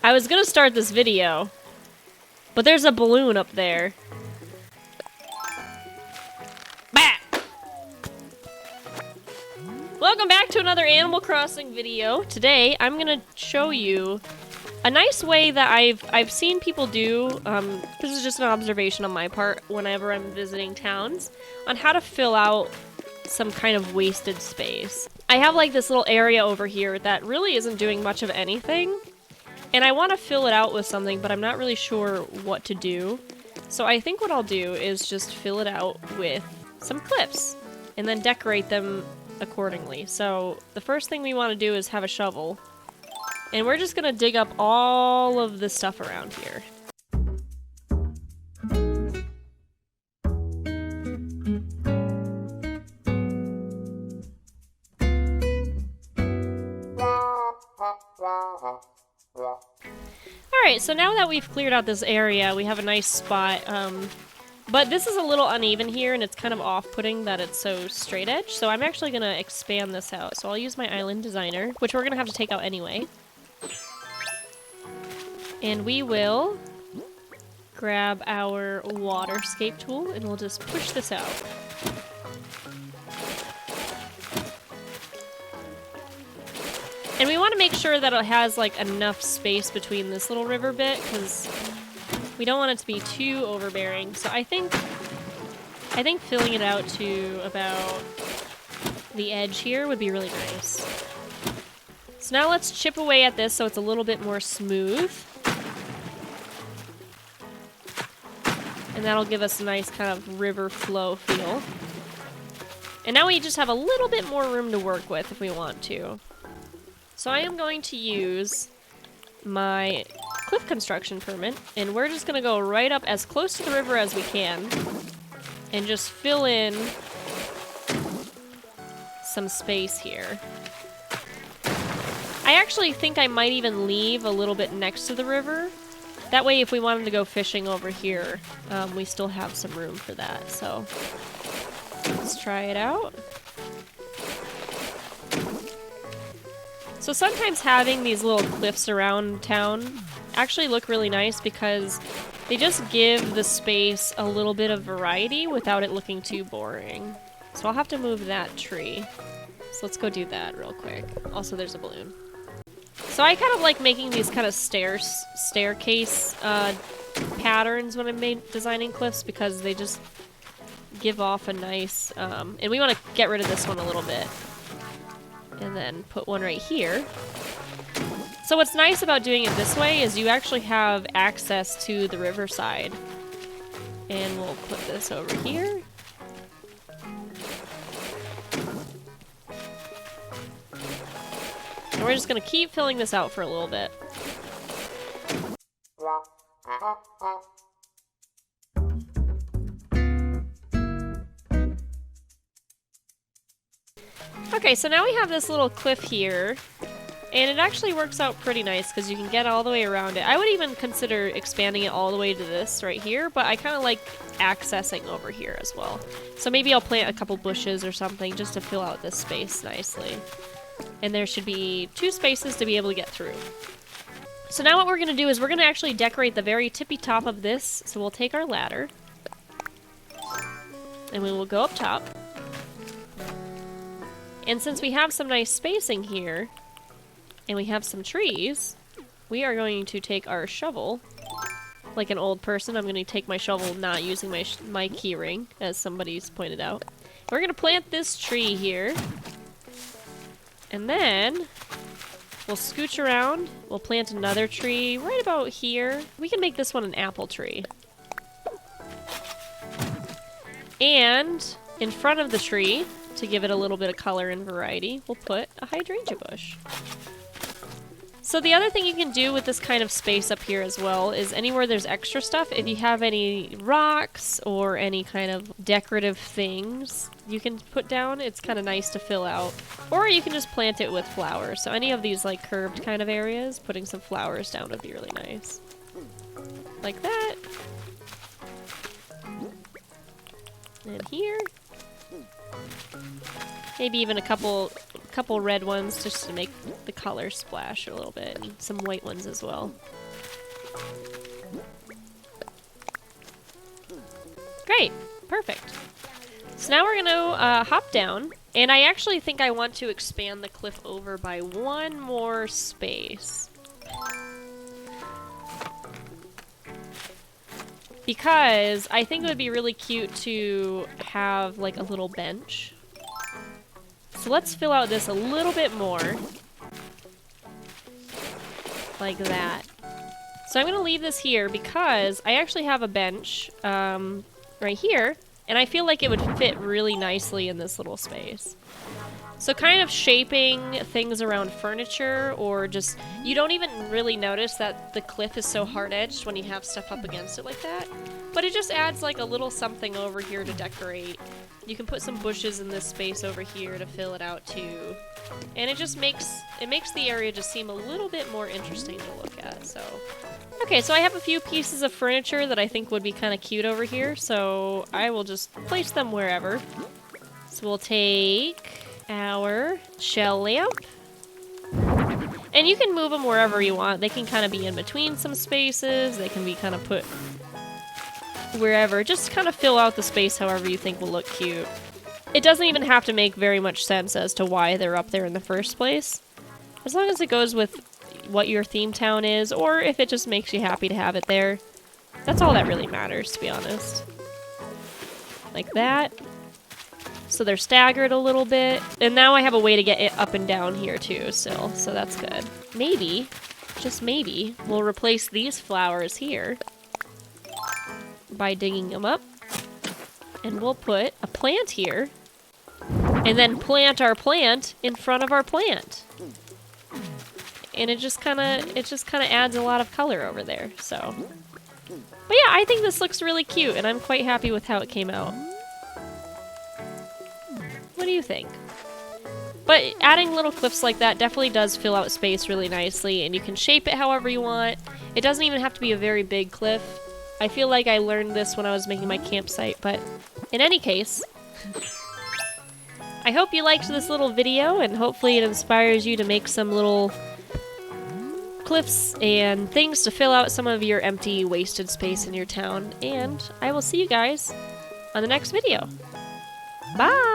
I was gonna start this video, but there's a balloon up there. Bah! Welcome back to another Animal Crossing video. Today, I'm gonna show you a nice way that I've seen people do, this is just an observation on my part whenever I'm visiting towns, on how to fill out some kind of wasted space. I have like this little area over here that really isn't doing much of anything, and I want to fill it out with something, but I'm not really sure what to do. So I think what I'll do is just fill it out with some cliffs, and then decorate them accordingly. So the first thing we want to do is have a shovel. And we're just gonna dig up all of the stuff around here. Alright, so now that we've cleared out this area, we have a nice spot. But this is a little uneven here, and it's kind of off-putting that it's so straight edge. So I'm actually gonna expand this out. So I'll use my island designer, which we're gonna have to take out anyway. And we will grab our waterscape tool and we'll just push this out. And we want to make sure that it has like enough space between this little river bit, because we don't want it to be too overbearing. So I think filling it out to about the edge here would be really nice. So now let's chip away at this so it's a little bit more smooth. And that'll give us a nice kind of river flow feel. And now we just have a little bit more room to work with if we want to. So I am going to use my cliff construction permit, and we're just going to go right up as close to the river as we can and just fill in some space here. I actually think I might even leave a little bit next to the river. That way, if we wanted to go fishing over here, we still have some room for that. So let's try it out. So sometimes having these little cliffs around town actually look really nice because they just give the space a little bit of variety without it looking too boring. So I'll have to move that tree. So let's go do that real quick. Also, there's a balloon. So I kind of like making these kind of staircase patterns when I'm designing cliffs because they just give off a nice, and we want to get rid of this one a little bit. And then put one right here. So what's nice about doing it this way is you actually have access to the riverside. And we'll put this over here. And we're just gonna keep filling this out for a little bit. Okay, so now we have this little cliff here, and it actually works out pretty nice because you can get all the way around it. I would even consider expanding it all the way to this right here, but I kind of like accessing over here as well. So maybe I'll plant a couple bushes or something just to fill out this space nicely. And there should be 2 spaces to be able to get through. So now what we're going to do is we're going to actually decorate the very tippy top of this. So we'll take our ladder, and we will go up top. And since we have some nice spacing here, and we have some trees, we are going to take our shovel, like an old person. I'm going to take my shovel not using my key ring, as somebody's pointed out. We're going to plant this tree here. And then we'll scooch around, we'll plant another tree right about here. We can make this one an apple tree. And in front of the tree, to give it a little bit of color and variety, we'll put a hydrangea bush. So the other thing you can do with this kind of space up here as well is anywhere there's extra stuff, if you have any rocks or any kind of decorative things you can put down, it's kind of nice to fill out. Or you can just plant it with flowers. So any of these like curved kind of areas, putting some flowers down would be really nice. Like that. And here. Maybe even a couple couple red ones just to make the color splash a little bit, and some white ones as well. Great, perfect. So now we're gonna hop down, and I actually think I want to expand the cliff over by one more space. Because I think it would be really cute to have like a little bench. So let's fill out this a little bit more. Like that. So I'm going to leave this here because I actually have a bench right here. And I feel like it would fit really nicely in this little space. So kind of shaping things around furniture, or just, you don't even really notice that the cliff is so hard-edged when you have stuff up against it like that. But it just adds like a little something over here to decorate. You can put some bushes in this space over here to fill it out too. And it just makes the area just seem a little bit more interesting to look at, so. Okay, so I have a few pieces of furniture that I think would be kind of cute over here, so I will just place them wherever. So we'll take our shell lamp. And you can move them wherever you want. They can kind of be in between some spaces. They can be kind of put wherever. Just kind of fill out the space however you think will look cute. It doesn't even have to make very much sense as to why they're up there in the first place. As long as it goes with what your theme town is, or if it just makes you happy to have it there. That's all that really matters, to be honest. Like that. So they're staggered a little bit. And now I have a way to get it up and down here too still, so that's good. Maybe, just maybe, we'll replace these flowers here by digging them up. And we'll put a plant here. And then plant our plant in front of our plant. And it just kind of adds a lot of color over there, so. But yeah, I think this looks really cute, and I'm quite happy with how it came out. What do you think? But adding little cliffs like that definitely does fill out space really nicely, and you can shape it however you want. It doesn't even have to be a very big cliff. I feel like I learned this when I was making my campsite, but in any case, I hope you liked this little video, and hopefully it inspires you to make some little cliffs and things to fill out some of your empty, wasted space in your town. And I will see you guys on the next video. Bye!